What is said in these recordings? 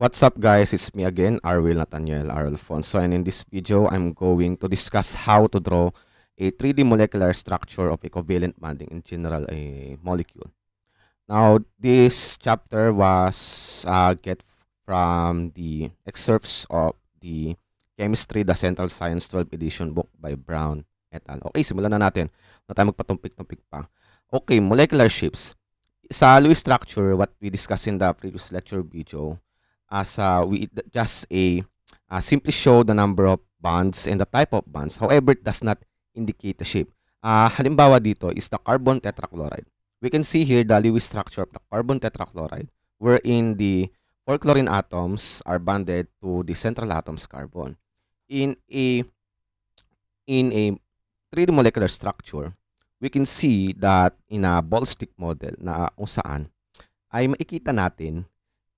What's up guys, it's me again, Arwil Nathaniel Alfonso, and in this video, I'm going to discuss how to draw a 3D molecular structure of a covalent bonding, in general a molecule. Now, this chapter was get from the excerpts of the Chemistry, the Central Science 12th edition book by Brown et al. Okay, simulan na natin. Na tayo magpatumpik-tumpik pa. Okay, molecular shapes. Sa Lewis structure, what we discussed in the previous lecture video, as we just simply show the number of bonds and the type of bonds. However, it does not indicate the shape. Halimbawa dito is the carbon tetrachloride. We can see here the Lewis structure of the carbon tetrachloride, wherein the 4 chlorine atoms are bonded to the central atom's carbon. In a 3D molecular structure, we can see that in a ball stick model na kung saan ay makikita natin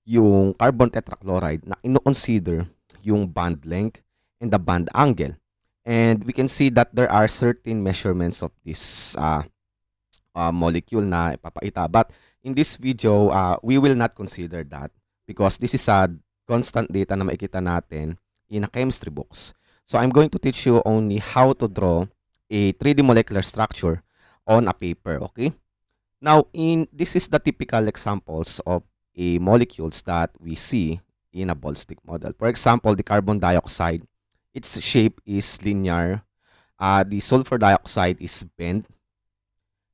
yung carbon tetrachloride na ino-consider yung bond length and the bond angle. And we can see that there are certain measurements of this molecule na ipapakita. But in this video, we will not consider that because this is a constant data na makikita natin in a chemistry books. So I'm going to teach you only how to draw a 3D molecular structure on a paper, okay? Now, this is the typical examples of molecules that we see in a ball stick model. For example, the carbon dioxide, its shape is linear. The sulfur dioxide is bent.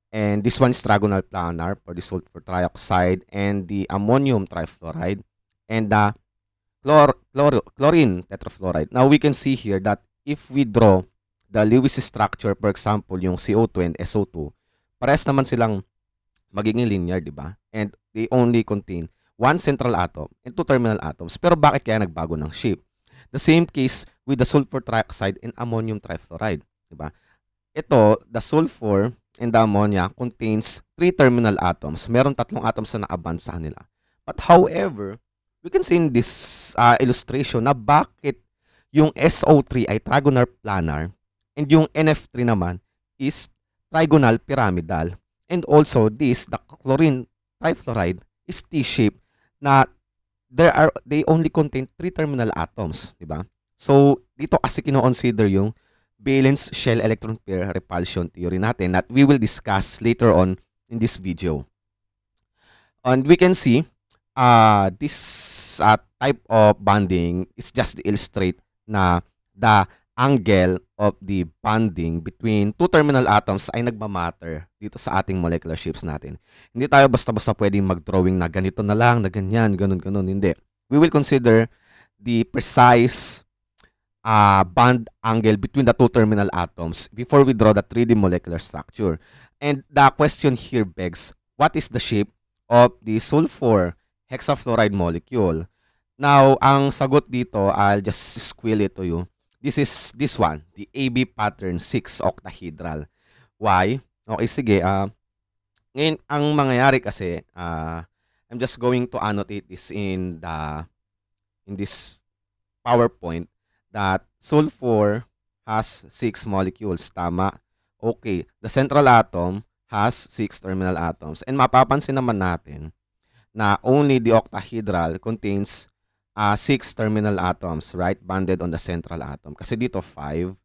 And this one is trigonal planar for the sulfur trioxide and the ammonium trifluoride and the chlorine tetrafluoride. Now, we can see here that if we draw the Lewis structure, for example, yung CO2 and SO2, parehas naman silang magiging linear, di ba? And they only contain one central atom and two terminal atoms. Pero bakit kaya nagbago ng shape? The same case with the sulfur trioxide and ammonium trifluoride, di ba? Ito, the sulfur and the ammonia contains three terminal atoms. Meron tatlong atoms na nakaband sa kanila. But however, we can see in this illustration na bakit yung SO3 ay trigonal planar and yung NF3 naman is trigonal pyramidal. And also this, the chlorine trifluoride is T-shaped na they only contain three terminal atoms, di ba? So dito kasi kino-consider yung valence shell electron pair repulsion theory natin that we will discuss later on in this video. And we can see this type of bonding is just to illustrate na the angle of the bonding between two terminal atoms ay nagmamatter dito sa ating molecular shapes natin. Hindi tayo basta-basta pwedeng mag-drawing na ganito na lang, na ganyan, ganun-ganun. Hindi. We will consider the precise bond angle between the two terminal atoms before we draw the 3D molecular structure. And the question here begs, what is the shape of the sulfur hexafluoride molecule? Now, ang sagot dito, I'll just squill it to you. This is this one, the AB pattern 6 octahedral. Why? Okay, sige. Ngayon, ang mangyayari kasi, I'm just going to annotate this in this PowerPoint that sulfur has 6 molecules. Tama? Okay. The central atom has 6 terminal atoms. And mapapansin naman natin na only the octahedral contains 6 terminal atoms, right? Bonded on the central atom. Kasi dito 5.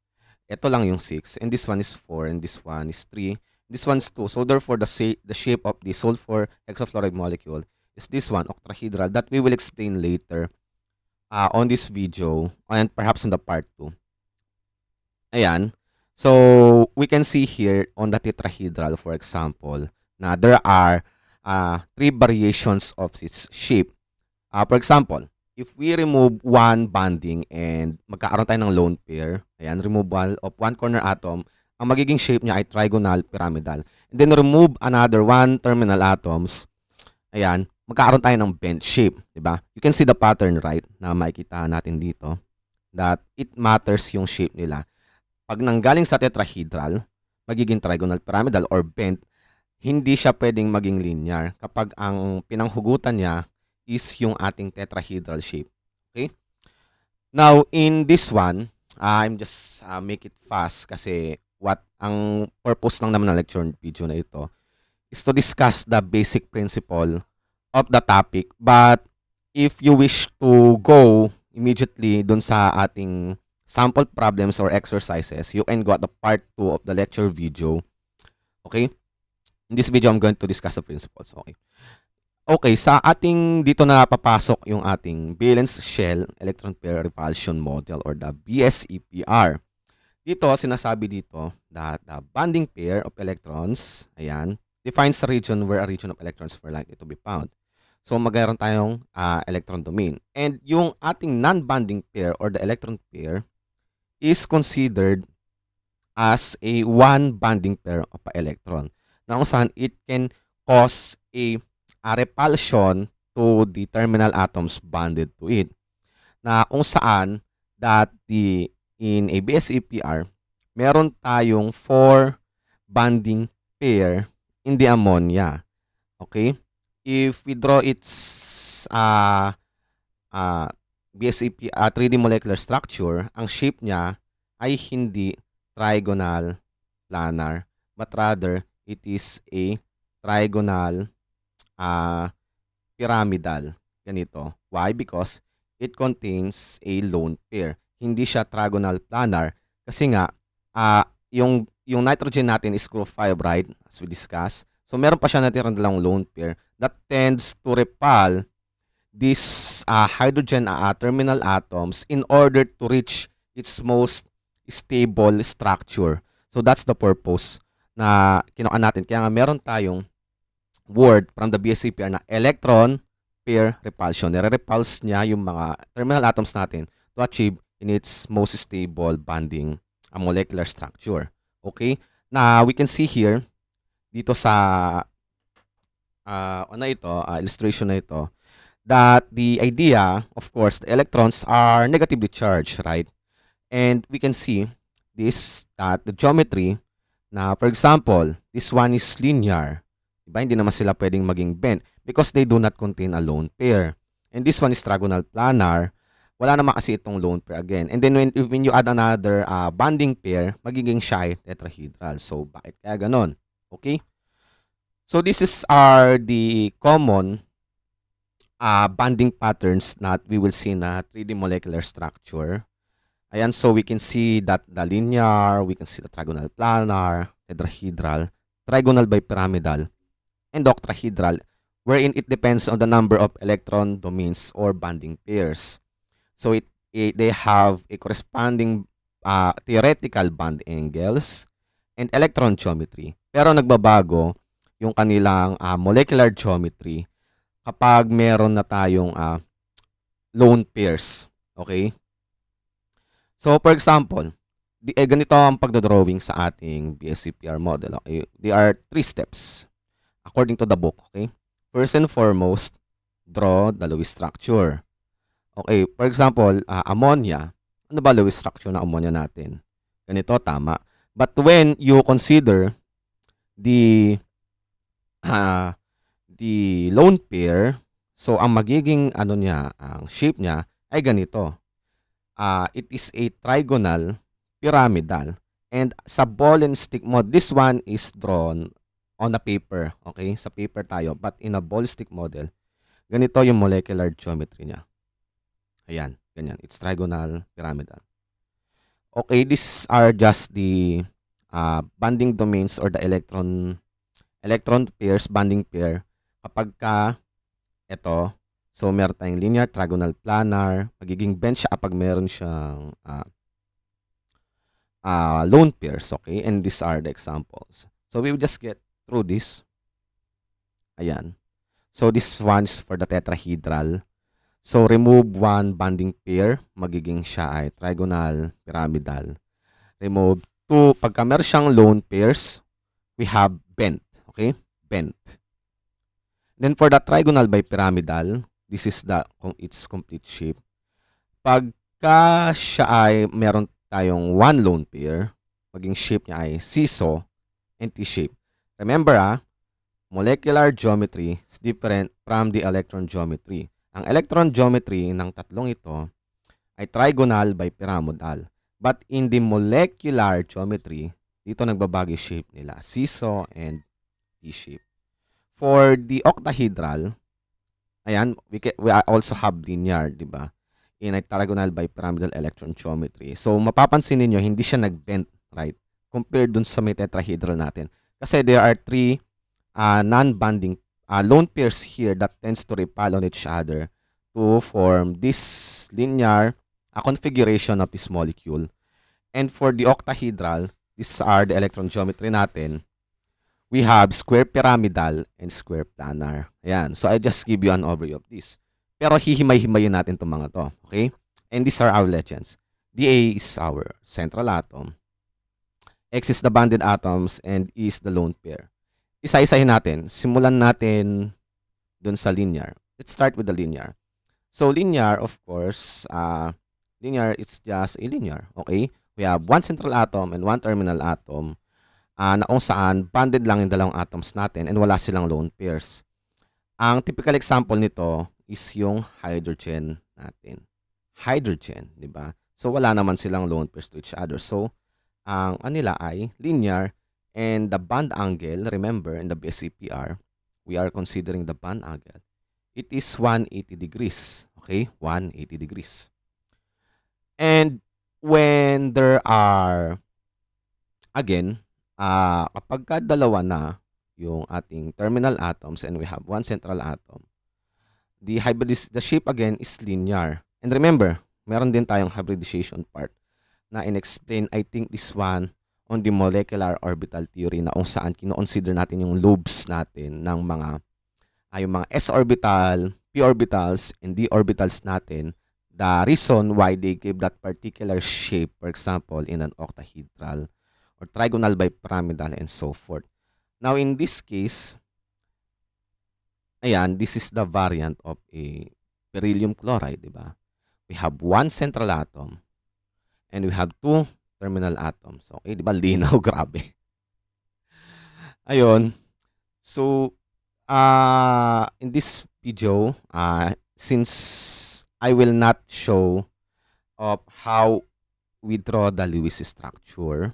Ito lang yung 6. And this one is 4. And this one is 3. This one's 2. So therefore, the shape of the sulfur hexafluoride molecule is this one, octahedral, that we will explain later on this video and perhaps in the part 2. Ayan. So we can see here on the tetrahedral, for example, na there are 3 variations of its shape. For example, if we remove one bonding and magkakaroon tayo ng lone pair, ayan, removal of one corner atom, ang magiging shape niya ay trigonal pyramidal. And then remove another one terminal atoms, ayan, magkakaroon tayo ng bent shape, di ba? You can see the pattern, right, na makikita natin dito, that it matters yung shape nila. Pag nanggaling sa tetrahedral, magiging trigonal pyramidal or bent, hindi siya pwedeng maging linear kapag ang pinanghugutan niya is yung ating tetrahedral shape. Okay? Now, in this one, I'm just make it fast kasi ang purpose lang naman ng lecture video na ito is to discuss the basic principle of the topic. But if you wish to go immediately dun sa ating sample problems or exercises, you can go at the part 2 of the lecture video. Okay? In this video, I'm going to discuss the principles. Okay. Okay, sa ating dito na papasok yung ating valence shell electron pair repulsion model or the BSEPR. Dito, sinasabi dito that the bonding pair of electrons, ayan, defines the region where a region of electrons were likely to be found. So, magkaroon tayong electron domain. And yung ating non-bonding pair or the electron pair is considered as a one bonding pair of electron. Na kung saan it can cause a repulsion to the terminal atoms bonded to it. Na kung saan that in a BSEPR, meron tayong 4 bonding pair in the ammonia. Okay? If we draw its BSEP 3D molecular structure, ang shape niya ay hindi trigonal planar, but rather it is a trigonal pyramidal. Ganito. Why? Because it contains a lone pair. Hindi siya trigonal planar kasi nga yung nitrogen natin is group 5, right? As we discussed. So meron pa siya natirang dalawang lone pair that tends to repel these hydrogen terminal atoms in order to reach its most stable structure. So that's the purpose na kinuha natin. Kaya nga meron tayong word from the BSEPR na electron pair repulsion. Nire-repulse niya yung mga terminal atoms natin to achieve in its most stable bonding molecular structure. Okay? Now, we can see here dito sa illustration na ito, that the idea, of course, the electrons are negatively charged, right? And we can see this, that the geometry, na for example, this one is linear. Diba? Hindi naman sila pwedeng maging bent because they do not contain a lone pair. And this one is trigonal planar. Wala naman kasi itong lone pair again. And then when you add another bonding pair, magiging siya ay tetrahedral. So, bakit kaya ganon? Okay? So, this are the common bonding patterns that we will see na 3D molecular structure. Ayan, so we can see that the linear, we can see the trigonal planar, tetrahedral, trigonal bipyramidal, and octahedral, wherein it depends on the number of electron domains or bonding pairs. So they have a corresponding theoretical bond angles and electron geometry. Pero nagbabago yung kanilang molecular geometry kapag meron na tayong lone pairs. Okay? So, for example, ganito ang pagdodrawing sa ating BSEPR model. Okay? There are 3 steps according to the book. Okay? First and foremost, draw the Lewis structure. Okay, for example, ammonia. Ano ba Lewis structure ng ammonia natin? Ganito, tama. But when you consider the lone pair, so ang magiging ang shape niya ay ganito. It is a trigonal pyramidal. And sa ball and stick mode, this one is drawn on a paper. Okay? Sa paper tayo. But in a ball stick model, ganito yung molecular geometry niya. Ayan, ganyan. It's trigonal pyramidal. Okay, these are just the bonding domains or the electron pairs, bonding pair. Kapag ito, so meron tayong linear, trigonal, planar, magiging bent siya kapag meron siyang lone pairs, okay? And these are the examples. So we will just get through this. Ayan. So this one is for the tetrahedral. So remove one bonding pair, magiging siya ay trigonal, pyramidal. Remove 2, pagka meron siyang lone pairs, we have bent, okay? Bent. Then for the trigonal bipyramidal, this is its complete shape. Pagka siya ay meron tayong one lone pair, maging shape niya ay seesaw and T-shape. Remember molecular geometry is different from the electron geometry. Ang electron geometry ng tatlong ito ay trigonal bipyramidal. But in the molecular geometry, dito nagbabago yung shape nila, seesaw and T-shape. For the octahedral, Ayan, we also have linear, 'di ba? In a trigonal bipyramidal electron geometry. So mapapansin niyo hindi siya nag-bend, right? Compared dun sa may tetrahedral natin. Kasi there are three non-bonding lone pairs here that tends to repel on each other to form this linear configuration of this molecule. And for the octahedral, these are the electron geometry natin. We have square pyramidal and square planar. Ayan. So I just give you an overview of this. Pero hihimay-himayin natin itong mga to. Okay? And these are our legends. DA is our central atom. X is the bonded atoms and E is the lone pair. Isa-isahin natin. Simulan natin dun sa linear. Let's start with the linear. So linear, of course, linear, it's just a linear. Okay? We have one central atom and one terminal atom na kung saan bonded lang yung dalawang atoms natin and wala silang lone pairs. Ang typical example nito is yung hydrogen natin. Hydrogen, di ba? So wala naman silang lone pairs to each other. So ang nila ay linear and the bond angle, remember in the BSEPR, we are considering the bond angle. It is 180 degrees. Okay? 180 degrees. And when there are, again, kapag dalawa na yung ating terminal atoms and we have one central atom, the shape again is linear. And remember, meron din tayong hybridization part na in-explain, I think this one, on the molecular orbital theory na kung saan kino-consider natin yung lobes natin ng mga yung mga s orbital, p orbitals, and d orbitals natin, the reason why they give that particular shape, for example, in an octahedral or trigonal bipyramidal and so forth. Now, in this case, ayan, this is the variant of a beryllium chloride, di ba? We have one central atom and we have two terminal atoms. Okay, di ba? Linaw, grabe. Ayun. So, in this video, since I will not show of how we draw the Lewis structure,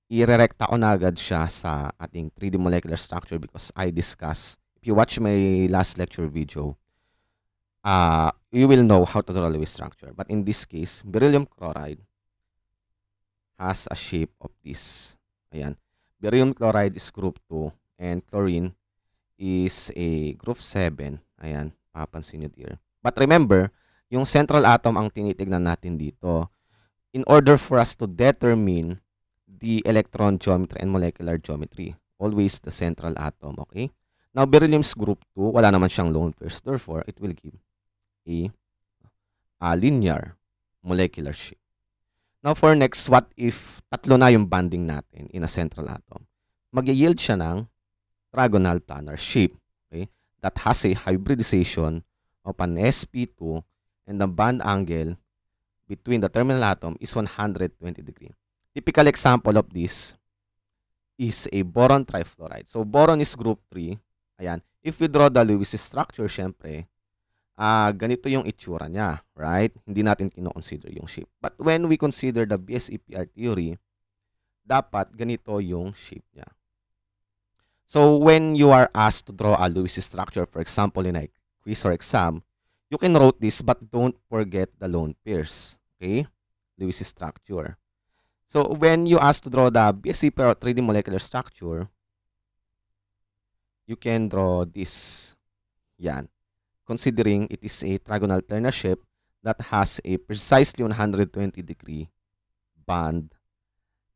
irerekta ko na agad siya sa ating 3D molecular structure because I discuss. If you watch my last lecture video, you will know how to draw Lewis structure. But in this case, beryllium chloride has a shape of this. Ayan. Beryllium chloride is group 2 and chlorine is a group 7. Ayan, papansin nyo dear. But remember, yung central atom ang tinitignan natin dito. In order for us to determine the electron geometry and molecular geometry, always the central atom, okay? Now, beryllium's group 2, wala naman siyang lone pairs. Therefore, it will give a linear molecular shape. Now, for next, what if tatlo na yung bonding natin in a central atom? Mag-yield siya ng trigonal planar shape, okay? That has a hybridization of an sp2 and the bond angle between the terminal atom is 120 degree. Typical example of this is a boron trifluoride. So, boron is group 3. Ayan. If we draw the Lewis structure, syempre, ganito yung itsura niya, right? Hindi natin kino-consider yung shape. But when we consider the BSEPR theory, dapat ganito yung shape niya. So, when you are asked to draw a Lewis structure, for example, in a quiz or exam, you can write this, but don't forget the lone pairs. Okay? Lewis structure. So, when you ask to draw the BSEPR 3D molecular structure, you can draw this. Yan. Considering it is a trigonal planar shape that has a precisely 120 degree bond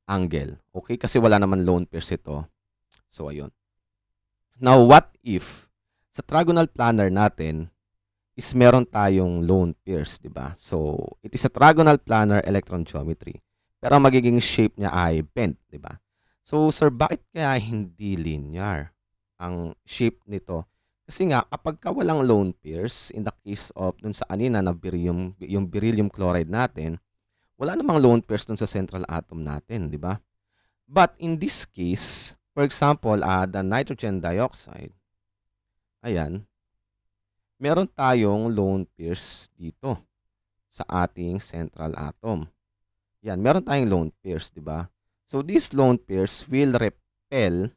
angle. Okay? Kasi wala naman lone pairs ito. So, ayun. Now, what if sa trigonal planar natin is meron tayong lone pairs, di ba? So, it is a trigonal planar electron geometry. Pero ang magiging shape niya ay bent, di ba? So, sir, bakit kaya hindi linear ang shape nito? Kasi nga, kapag walang lone pairs, in the case of dun sa kanina na yung beryllium chloride natin, wala namang lone pairs dun sa central atom natin, di ba? But in this case, for example, the nitrogen dioxide, ayan, meron tayong lone pairs dito sa ating central atom. Yan, meron tayong lone pairs, di ba? So, these lone pairs will repel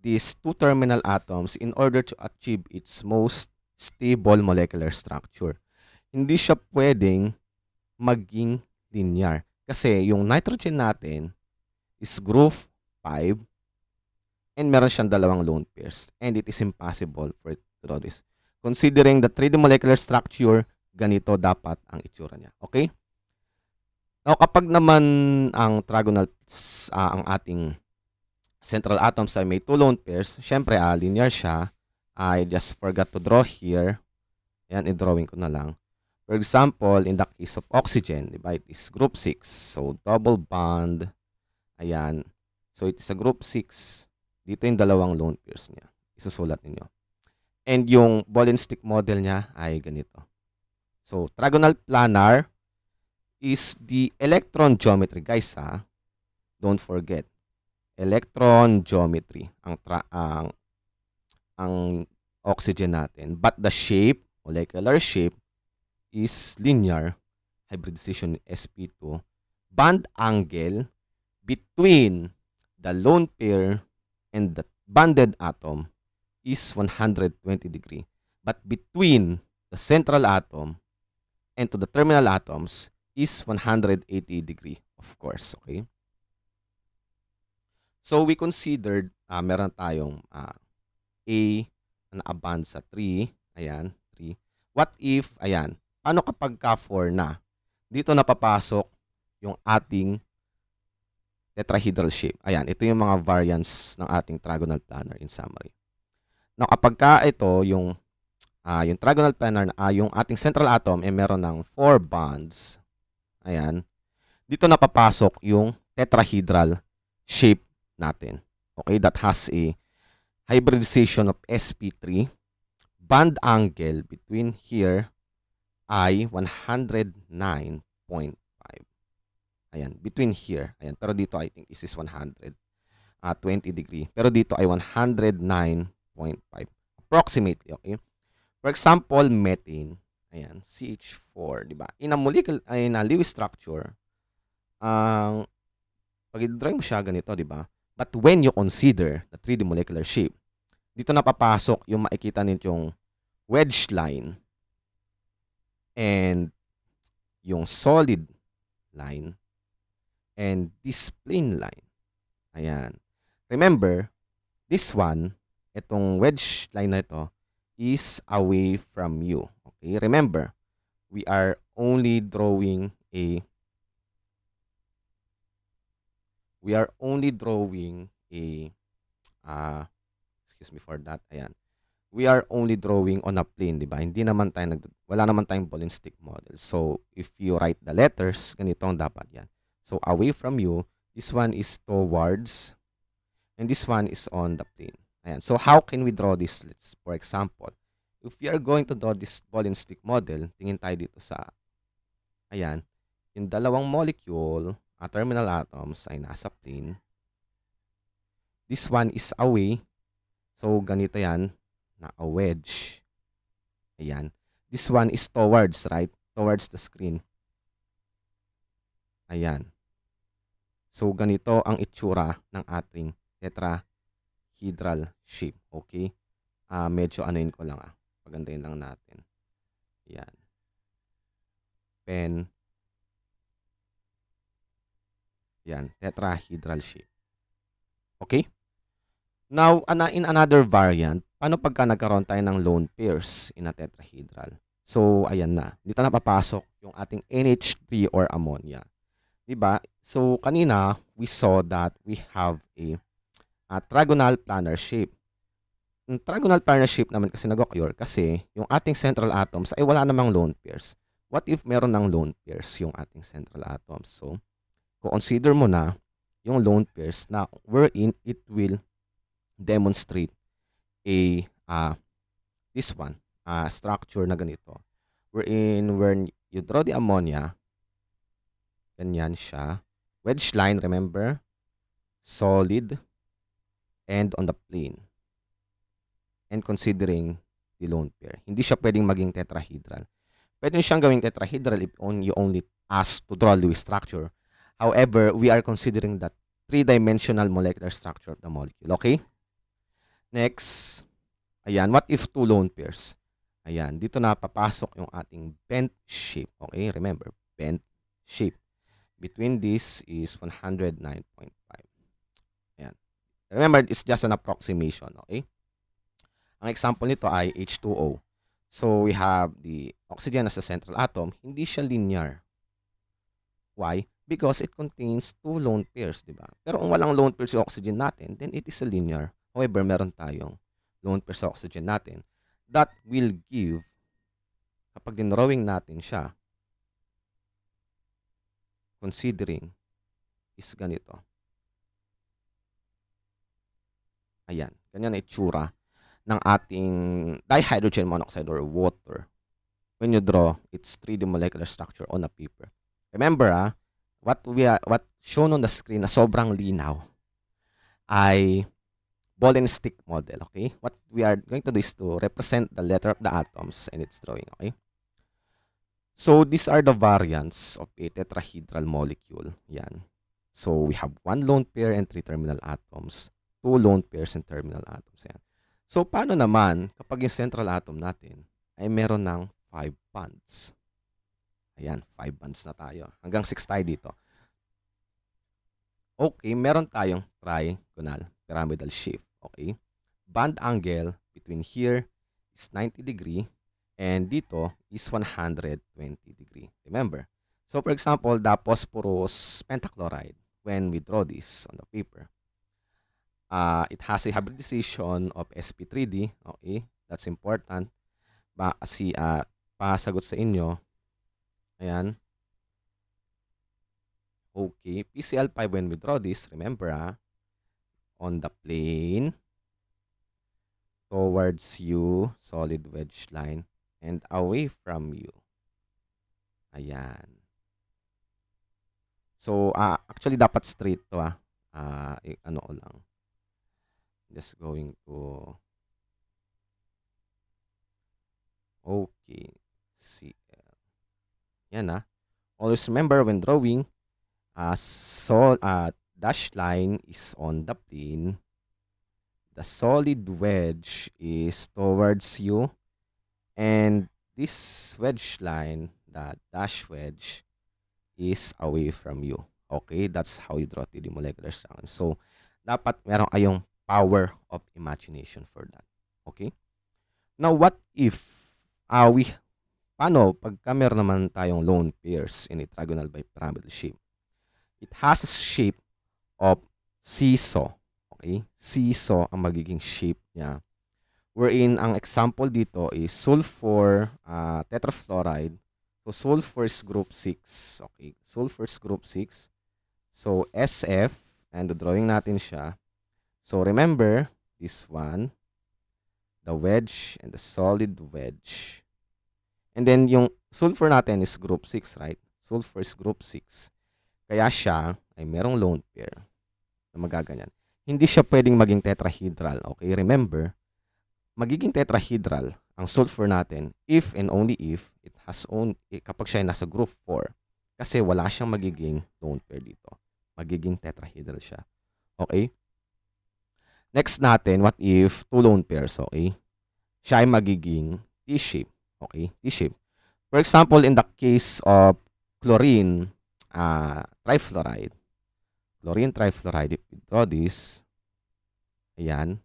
these two terminal atoms in order to achieve its most stable molecular structure. Hindi siya pwedeng maging linear. Kasi yung nitrogen natin is group 5 and meron siyang dalawang lone pairs. And it is impossible for it to do this. Considering the 3D molecular structure, ganito dapat ang itsura niya. Okay? Now, kapag naman ang trigonal, ang ating central atoms ay may 2 lone pairs, syempre linear siya. I just forgot to draw here. Ayan, i-drawing ko na lang. For example, in the case of oxygen, diba, it is group 6. So, double bond. Ayan. So, it is a group 6. Dito yung dalawang lone pairs niya. Isusulat ninyo. And yung ball and stick model niya ay ganito. So, trigonal planar is the electron geometry. Guys, don't forget. Electron geometry ang oxygen natin. But the shape, molecular shape, is linear. Hybridization sp2. Bond angle between the lone pair and the bonded atom is 120 degree. But between the central atom and to the terminal atoms is 180 degree, of course. Okay? So, we considered, meron tayong A na aband sa 3. Ayan, 3. What if, ayan, paano kapag ka 4 na? Dito napapasok yung ating tetrahedral shape. Ayan, ito yung mga variants ng ating trigonal planar in summary. Now, kapag ka ito, yung trigonal planar, yung ating central atom, meron ng 4 bonds. Ayan. Dito napapasok yung tetrahedral shape natin. Okay, that has a hybridization of sp3. Bond angle between here ay 109.5. Ayan, between here. Ayan, pero dito I think this is 120 degree. Pero dito ay 109.5. Approximately, okay? For example, methane. Ayan, CH4, di ba? In a Lewis structure, pag i-drawing mo siya ganito, di ba? But when you consider the 3D molecular shape, dito napapasok yung makikita ninyong wedge line and yung solid line and this plane line. Ayan. Remember, this one, itong wedge line na ito, is away from you. Okay? Remember, we are only drawing a excuse me for that. Ayan. We are only drawing on a plane, di ba? Hindi naman tayo wala naman tayong ball and stick model. So, if you write the letters, ganito ang dapat yan. So, away from you, this one is towards, and this one is on the plane. Ayan. So, how can we draw this? For example, if we are going to draw this ball and stick model, tingin tayo dito sa, ayan, yung dalawang molecule, terminal atoms ay nasa plane. This one is away. So, ganito yan, na a wedge. Ayan. This one is towards, right? Towards the screen. Ayan. So, ganito ang itsura ng ating tetrahedral shape. Okay? Medyo anuin ko lang. Pagandahin lang natin. Ayan. Pen. Yan, tetrahedral shape. Okay? Now, in another variant, paano pagka nagkaroon tayo ng lone pairs in a tetrahedral? So, ayan na. Dito na papasok yung ating NH3 or ammonia. Diba? So, kanina, we saw that we have a trigonal planar shape. Yung trigonal planar shape naman kasi nag-occur kasi yung ating central atoms ay wala namang lone pairs. What if meron ng lone pairs yung ating central atoms? So, consider mo na yung lone pairs na wherein it will demonstrate this one, structure na ganito. Wherein when you draw the ammonia, ganyan siya. Wedge line, remember? Solid and on the plane. And considering the lone pair. Hindi siya pwedeng maging tetrahedral. Pwede siyang gawing tetrahedral if you only ask to draw Lewis structure. However, we are considering that 3-dimensional molecular structure of the molecule. Okay? Next, ayan, what if 2 lone pairs? Ayan, dito na papasok yung ating bent shape. Okay, remember, bent shape. Between this is 109.5. Ayan. Remember, it's just an approximation. Okay? Ang example nito ay H2O. So, we have the oxygen as a central atom. Hindi siya linear. Why? Because it contains two lone pairs, di ba? Pero kung walang lone pairs yung oxygen natin, then it is a linear. However, meron tayong lone pairs sa oxygen natin. That will give, kapag dinrawing natin siya, considering is ganito. Ayan, ganyan na itsura ng ating dihydrogen monoxide or water. When you draw its 3D molecular structure on a paper. Remember, what shown on the screen na sobrang linaw ay ball and stick model, okay? What we are going to do is to represent the letter of the atoms and its drawing, okay? So, these are the variants of a tetrahedral molecule. Yan. So, we have one lone pair and three terminal atoms, two lone pairs and terminal atoms. Yan. So, paano naman kapag yung central atom natin ay meron ng 5 bonds? Ayan, 5 bonds na tayo. Hanggang 6 tayo dito. Okay, meron tayong trigonal pyramidal shape. Okay? Bond angle between here is 90 degree and dito is 120 degree. Remember? So, for example, the phosphorus pentachloride, when we draw this on the paper, it has a hybridization of sp3d. Okay? That's important. Kasi pasagot sa inyo. Ayan. Okay. PCl5, when we draw this, remember, on the plane towards you, solid wedge line, and away from you. Ayan. So, actually, dapat straight to, ano ko lang. Just going to... Okay. CL. Yan, Always remember, when drawing, dash line is on the plane. The solid wedge is towards you. And this wedge line, the dash wedge, is away from you. Okay? That's how you draw 3D molecular structure. So, dapat meron kayong power of imagination for that. Okay? Now, what if paano pagka meron naman tayong lone pairs in a trigonal bipyramidal shape? It has a shape of seesaw. Okay? Seesaw ang magiging shape niya. Wherein, ang example dito is sulfur tetrafluoride. So, sulfur is group 6. Okay? Sulfur is group 6. So, SF, and drawing natin siya. So, remember, this one, the wedge and the solid wedge. And then, yung sulfur natin is group 6, right? Sulfur is group 6. Kaya siya ay merong lone pair na magaganyan. Hindi siya pwedeng maging tetrahedral. Okay? Remember, magiging tetrahedral ang sulfur natin if and only if it has kapag siya ay nasa group 4. Kasi wala siyang magiging lone pair dito. Magiging tetrahedral siya. Okay? Next natin, what if two lone pairs? Okay? Siya ay magiging T-shape. Okay? T-shape. For example, in the case of chlorine trifluoride. Chlorine trifluoride, if we draw this, ayan.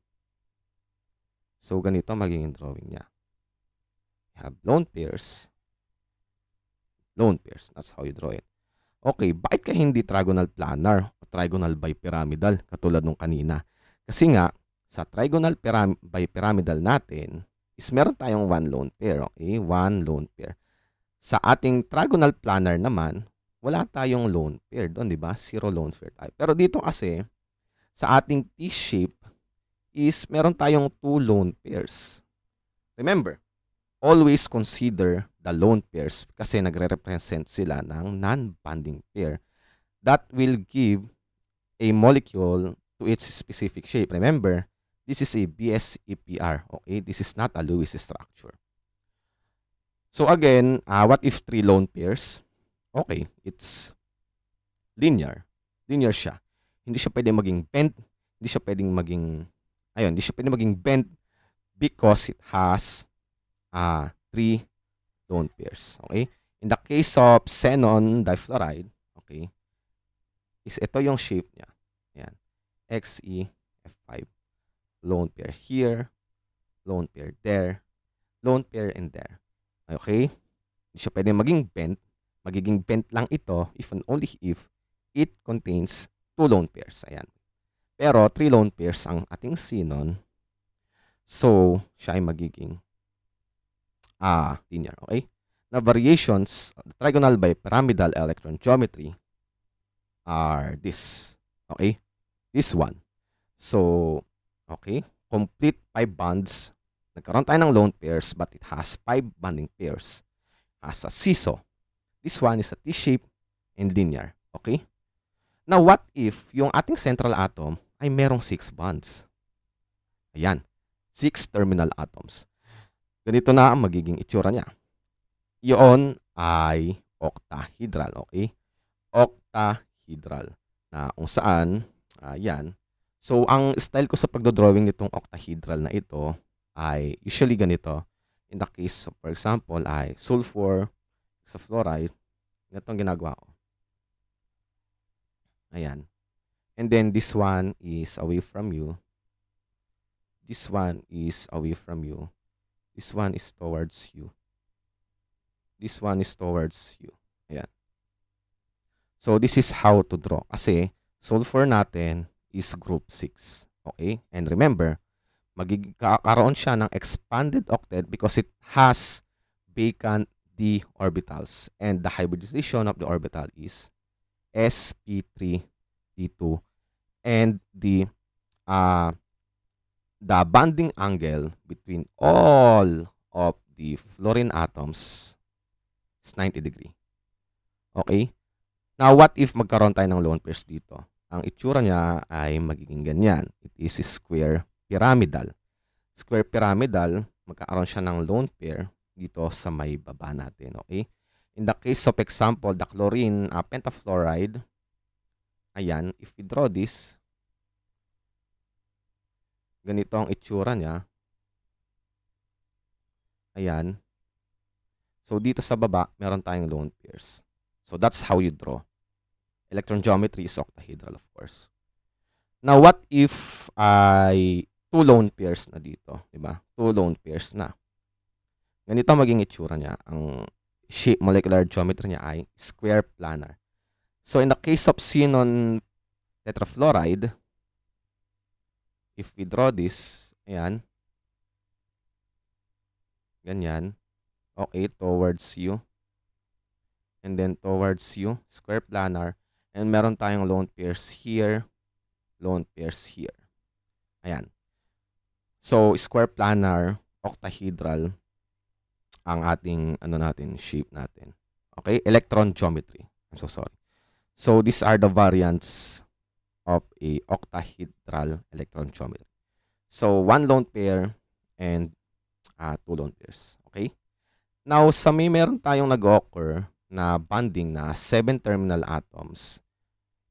So, ganito magiging drawing niya. We have lone pairs. Lone pairs. That's how you draw it. Okay, bakit ka hindi trigonal planar o trigonal bipyramidal katulad nung kanina? Kasi nga, sa trigonal bipyramidal natin is meron tayong one lone pair. Okay? One lone pair. Sa ating trigonal planar naman, wala tayong lone pair doon, di ba? Zero lone pair tayo. Pero dito kasi, sa ating T-shape, is meron tayong two lone pairs. Remember, always consider the lone pairs kasi nagre-represent sila ng non-bonding pair that will give a molecule to its specific shape. Remember, this is a BSEPR. Okay? This is not a Lewis structure. So again, what if three lone pairs? Okay, it's linear. Linear siya. Hindi siya pwedeng maging bent. Hindi siya pwedeng maging bent because it has 3 lone pairs. Okay? In the case of xenon difluoride, okay, is ito yung shape niya. Ayan. XeF5. Lone pair here, lone pair there, lone pair and there. Okay? Hindi siya pwede maging bent. Magiging bent lang ito if and only if it contains 2 lone pairs. Ayan. Pero 3 lone pairs ang ating xenon. So, siya ay magiging linear. Okay? Na variations of the trigonal bipyramidal electron geometry are this. Okay? This one. So, okay, complete 5 bonds. Nagkaroon tayo ng lone pairs but it has 5 bonding pairs. As a seesaw. This one is a T-shape and linear. Okay? Now, what if yung ating central atom ay merong 6 bonds? Ayan. 6 terminal atoms. Ganito na ang magiging itsura niya. Yun ay octahedral. Okay? Octahedral. Na kung saan, yan. So, ang style ko sa pagdodrawing nitong octahedral na ito ay usually ganito. In the case, of, for example, ay sulfur, hexafluoride. Ganito ang ginagawa ko. Ayan. And then, this one is away from you. This one is away from you. This one is towards you. This one is towards you. Ayan. So, this is how to draw. Kasi, sulfur natin is group 6. Okay? And remember, magkakaroon siya ng expanded octet because it has vacant d orbitals. And the hybridization of the orbital is sp3d2. And the bonding angle between all of the fluorine atoms is 90 degree. Okay? Now, what if magkaroon tayo ng lone pairs dito? Ang itsura niya ay magiging ganyan. It is square pyramidal. Square pyramidal, magkakaroon siya ng lone pair dito sa may baba natin. Okay? In the case of example, the chlorine pentafluoride, ayan, if we draw this, ganito ang itsura niya. Ayan. So, dito sa baba, meron tayong lone pairs. So, that's how you draw. Electron geometry is octahedral, of course. Now, what if ay 2 lone pairs na dito? Diba? 2 lone pairs na. Ganito maging itsura niya. Ang shape, molecular geometry niya ay square planar. So, in the case of xenon tetrafluoride, if we draw this, ayan, ganyan, okay, towards you, and then towards you, square planar, and meron tayong lone pairs here, lone pairs here. Ayan. So, square planar, octahedral, ang ating, shape natin. Okay, electron geometry. I'm so sorry. So, these are the variants of a octahedral electron geometry. So, 1 lone pair and 2 lone pairs. Okay? Now, sa meron tayong nag-occur na bonding na 7 terminal atoms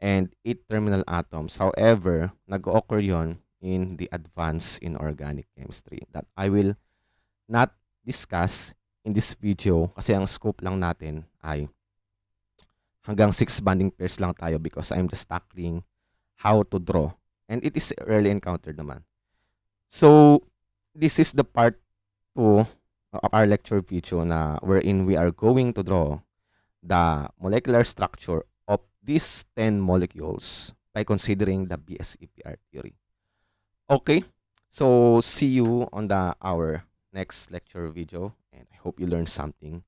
and 8 terminal atoms. However, nag-occur yon in the advance in organic chemistry that I will not discuss in this video kasi ang scope lang natin ay hanggang 6 bonding pairs lang tayo because I'm just tackling how to draw. And it is early encountered naman. So, this is the part 2 of our lecture video na wherein we are going to draw the molecular structure of these 10 molecules by considering the BSEPR theory. Okay, so see you on our next lecture video and I hope you learned something.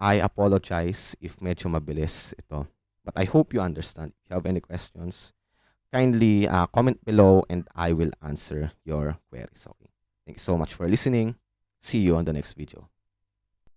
I apologize if medyo mabilis ito, but I hope you understand. If you have any questions, kindly comment below and I will answer your queries. Okay. Thank you so much for listening. See you on the next video.